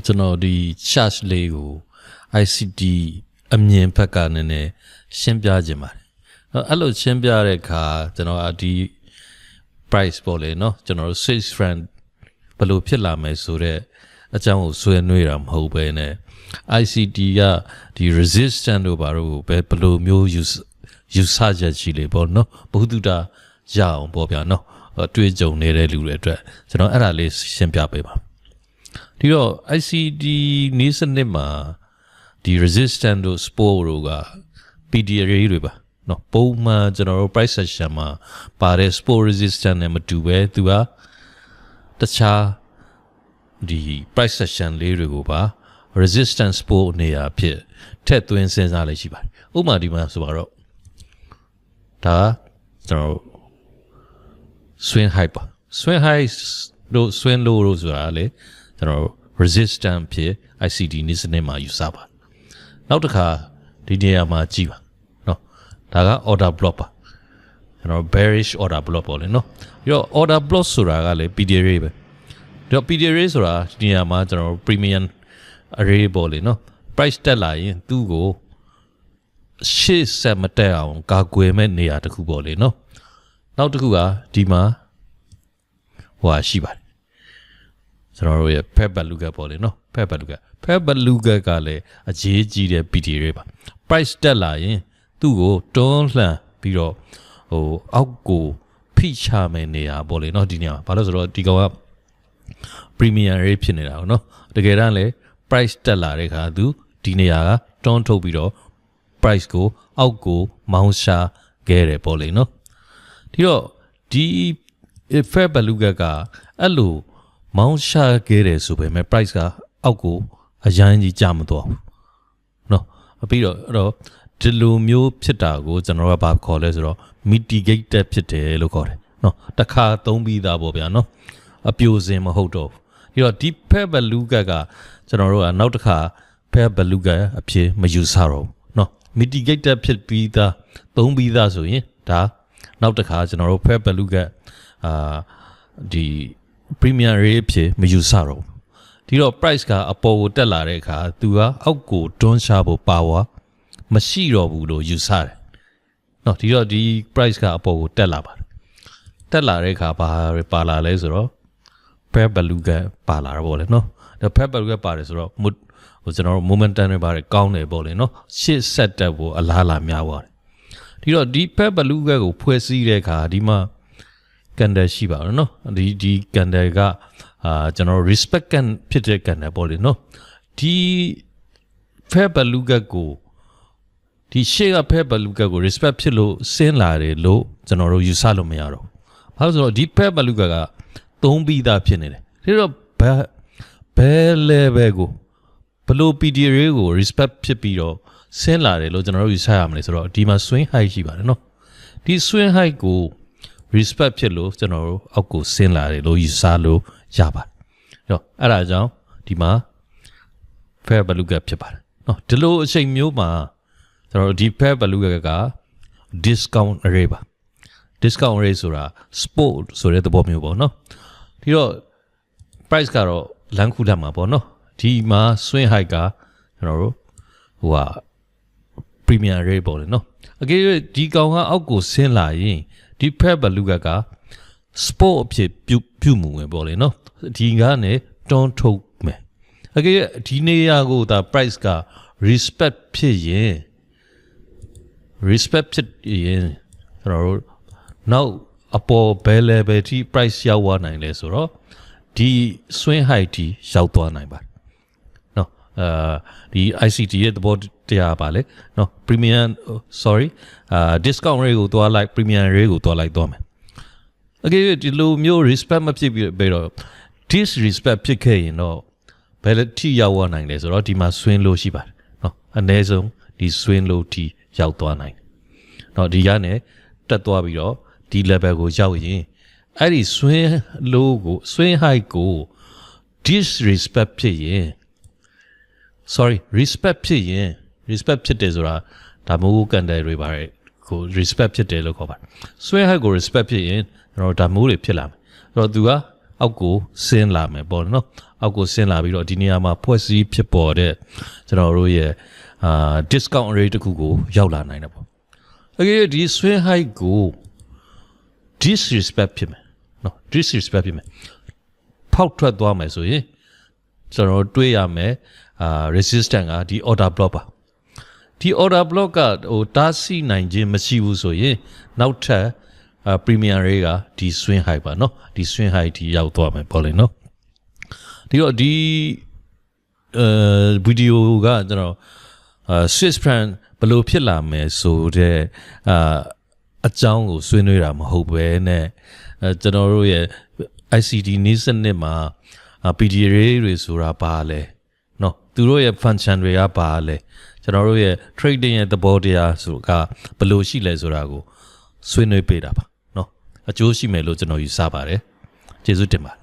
ကျွန်တော်ဒီ charge လေးကို ICT အမြင်ဘက်ကနည်းနည်းရှင်းပြခြင်းပါတယ်အဲ့လိုရှင်းပြတဲ့အခါကျွန်တော်ဒီ price ပေါ့လေเนาะကျွန်တော် Swiss franc ဘယ်လိုဖြစ်လာမယ်ဆိုတော့အကြောင်းကိုဆွေးနွေးတာမဟုတ်ပဲနဲ့ ICT ကဒီ resistance တို့ဘာလို့ဘယ်လိုမျိုးယူဆချက်ရှိလေပေါ့เนาะဘုဒ္ဓတာရအောင်ပေါ့ဗျာเนาะတွေ့ကြုံနေတဲ့လူတွေအတွက်ကျွန်တော်အဲ့ဒါလေးရှင်းပြပေးပါဒီတော့ ICT နည်းစနစ်မှာဒီ resistance တို့ support တို့က PDA တွေပါเนาะပုံမှန်ကျွန်တော်တို့ price action မှာပါတဲ့ support resistance နဲ့မတူပဲသူကတခြားဒီ price action လေးတွေကိုပါ resistance support နေရာဖြစ်ထည့်သွင်းစဉ်းစားလိုက်ရှိပါတယ်ဥပမာဒီမှာဆိုတော့ဒါကျွန်တော် swing high ပါ swing high တို့ swing low တို့ဆိုတာလေကျွန်တော် resistance ဖြစ် ICT နည်းစနစ်မှာယူဆပါနောက်တစ်ခါဒီနေရာမှာကြည့်ပါเนาะဒါက order block ပါကျွန်တော် bearish order block ပေါ့လေเนาะပြီးတော့ order block ဆိုတာကလေ PDA ပဲဒီတော့ PDA ဆိုတာဒီနေရာမှာကျွန်တော် premium array ပေါ့လေเนาะ price တက်လာရင်သူ့ကိုရှေ့ဆက်မတက်အောင်ကာကွယ်မဲ့နေရာတစ်ခုပေါ့လေเนาะနောက်တစ်ခုကဒီမှာဟိုရှိပါတယ်ကျွန်တော်တို့ရဲ့ Fed value gap ပေါ့လေเนาะ Fed value gap ကလည်းအရေးကြီးတဲ့ PDA တွေပါ price တက်လာရင်သူ့ကိုတွန်းလှန်ပြီးတော့ဟိုအောက်ကိုဖိချမယ်နေရာပေါ့လေเนาะဒီနေရာဘာလို့ဆိုတော့ဒီကောင်က premium rate ဖြစ်နေတာပေါ့เนาะတကယ်တမ်းလည်း price တက်လာတဲ့ခါသူဒီနေရာကတွန်းထုတ်ပြီးတော့ price ကိုအောက်ကိုမောင်းရှာခဲ့တယ်ပေါ့လေเนาะဒီတော့ဒီ Fed value gap ကအဲ့လိုမောင်းရှာခဲ့တယ်ဆိုပေမဲ့ price ကအောက်ကိုအရင်ကြီးကျမသွားဘူးเนาะပြီးတော့အဲ့တော့ဒီလိုမျိုးဖြစ်တာကိုကျွန်တော်ကဘာခေါ်လဲဆိုတော့ mitigated ဖြစ်တယ်လို့ခေါ်တယ်เนาะတစ်ခါသုံးပြီးသားပေါ့ဗျာเนาะအပြိုစင်မဟုတ်တော့ဘူးပြီးတော့ဒီ Fed value gap ကကျွန်တော်တို့ကနောက်တစ်ခါ Fed value gap အဖြစ်မယူဆတော့ဘူးเนาะ mitigated ဖြစ်ပြီးသားသုံးပြီးသားဆိုရင်ဒါနောက်တစ်ခါကျွန်တော်တို့ Fed value gap ဒီ premium rate ဖြစ်မယူဆတော့ဒီတော့ price ကအပေါ်ကိုတက်လာတဲ့အခါသူကအောက်ကိုတွန်းချဖို့ power မရှိတော့ဘူးလို့ယူဆတယ်เนาะဒီတော့ဒီ price ကအပေါ်ကိုတက်လာပါတယ်တက်လာတဲ့အခါဘာပါလာလဲဆိုတော့ Fed value gap ပါလာတာပေါ့လေเนาะဒါ Fed value gap ပါတယ်ဆိုတော့ဟိုကျွန်တော်တို့ momentum တွေပါတယ်ကောင်းတယ်ပေါ့လေเนาะရှေ့ဆက်တက်ဖို့အလားအလာများပါတယ်ဒီတော့ဒီ Fed value gap ကိုဖွဲ့စည်းတဲ့အခါဒီမှာcandle ရှိပါတော့เนาะဒီ candle ကကျွန်တော် respect can ဖြစ်တဲ့ candle ပေါ့လေเนาะဒီ Fed value gap ကိုဒီရှေ့က Fed value gap ကို respect ဖြစ်လို့ဆင်းလာတယ်လို့ကျွန်တော်တို့ယူဆလို့မရတော့ဘူးဘာလို့ဆိုတော့ဒီ Fed value gap ကသုံးပြီးသားဖြစ်နေတယ်ဒါတော့ဘယ် level ကိုဘလို့ PDA ကို respect ဖြစ်ပြီးတော့ဆင်းလာတယ်လို့ကျွန်တော်တို့ယူဆရမလဲဆိုတော့ဒီမှာ swing high ရှိပါတယ်เนาะဒီ swing high ကိုrespect ဖြစ်လို့ကျွန်တော်တို့အောက်ကိုဆင်းလာတယ်လို့ယူဆလို့ရပါတယ်။အဲ့ဒါကြောင့်ဒီမှာ fair value gap ဖြစ်ပါတယ်။နော်ဒီလိုအချိန်မျိုးမှာကျွန်တော်တို့ဒီ fair value gap က discount array ပါ။ discount array ဆိုတာ spot ဆိုတဲ့သဘောမျိုးပေါ့နော်။ဒီတော့ price ကတော့လမ်းခုလက်မှာပေါ့နော်။ဒီမှာ swing high ကကျွန်တော်တို့ဟိုဟာ premium array ပေါ့လေနော်။အကယ်၍ဒီကောင်ကအောက်ကိုဆင်းလာရင်ဒီ Fed value gap က support အဖြစ်ပြုမှုဝင်ပေါ့လေနော်ဒီကနေတွန်းထုတ်မယ်အကယ်ဒီနေရာကိုဒါ price က respect ဖြစ်ရင်ကျွန်တော်တို့နောက်အပေါ်ဘယ် level ထိ price ရောက်သွားနိုင်လဲဆိုတော့ဒီ swing high ထိရောက်သွားနိုင်ပါတယ်နော်ဒီ ICT ရဲ့သဘောတရားပါလေနော် premium discount rate ကိုသွားလိုက် premium rate ကိုသွားလိုက်သွားမယ်အကယ်၍ဒီလိုမျိုး respect မဖြစ်ပြီးတော့ disrespect ဖြစ်ခဲ့ရင်တော့ဘယ်ထိရောက်သွားနိုင်လဲဆိုတော့ဒီမှာ swing low ရှိပါတယ်နော်အနည်းဆုံးဒီ swing low ထိရောက်သွားနိုင်တယ်နော်ဒီကနေတက်သွားပြီးတော့ဒီ level ကိုရောက်ရင်အဲ့ဒီ swing low ကို swing high ကို disrespect ဖြစ်ရင် respect ဖြစ်ရင် respect ဖြစ်တယ်ဆိုတာဒါမျိုးကန်တယ်တွေပါတယ်ကို respect ဖြစ်တယ်လို့ခေါ်ပါတယ် swing high ကို respect ဖြစ်ရင်ကျွန်တော်ဒါမျိုးတွေဖြစ်လာမယ်အဲ့တော့သူက အောက်ကိုဆင်းလာမယ်ပေါ့နော်အောက်ကိုဆင်းလာပြီးတော့ဒီနေရာမှာဖွဲ့စည်းဖြစ်ပေါ်တဲ့ကျွန်တော်တို့ရဲ့discount rate တခုကိုရောက်လာနိုင်တယ်ပေါ့ဒီ swing high ကို disrespect ဖြစ်မယ်နော် disrespect ဖြစ်မယ်ဖောက်ထွက်သွားမယ်ဆိုရင်ကျွန်တော်တွေးရမယ်resistance ကဒီ order block ပါဒီ order block ကတားဆီးနိုင်ခြင်းမရှိဘူးဆိုရင်နောက်ထပ် premium rate ကဒီ swing high ပါနော်ဒီ swing high ဒီရောက်သွားမယ်ပေါ့လေနော်ဒီတော့ဒီဗီဒီယိုကကျွန်တော်Swiss franc ဘယ်လိုဖြစ်လာမယ်ဆိုတဲ့အကြောင်းကိုဆွေးနွေးတာမဟုတ်ပဲနဲ့ကျွန်တော်တို့ရဲ့ ICT နည်းစနစ်မှာ PDA တွေဆိုတာပါလဲเนาะသူတို့ရဲ့ function တွေကပါလဲကျွန်တော်တို့ရဲ့ trading ရဲ့သဘောတရားဆိုတာဘယ်လိုရှိလဲဆိုတာကိုဆွေးနွေးပေးတာပါเนาะအကျိုးရှိမယ်လို့ကျွန်တော်ယူဆပါတယ်ကျေးဇူးတင်ပါတယ်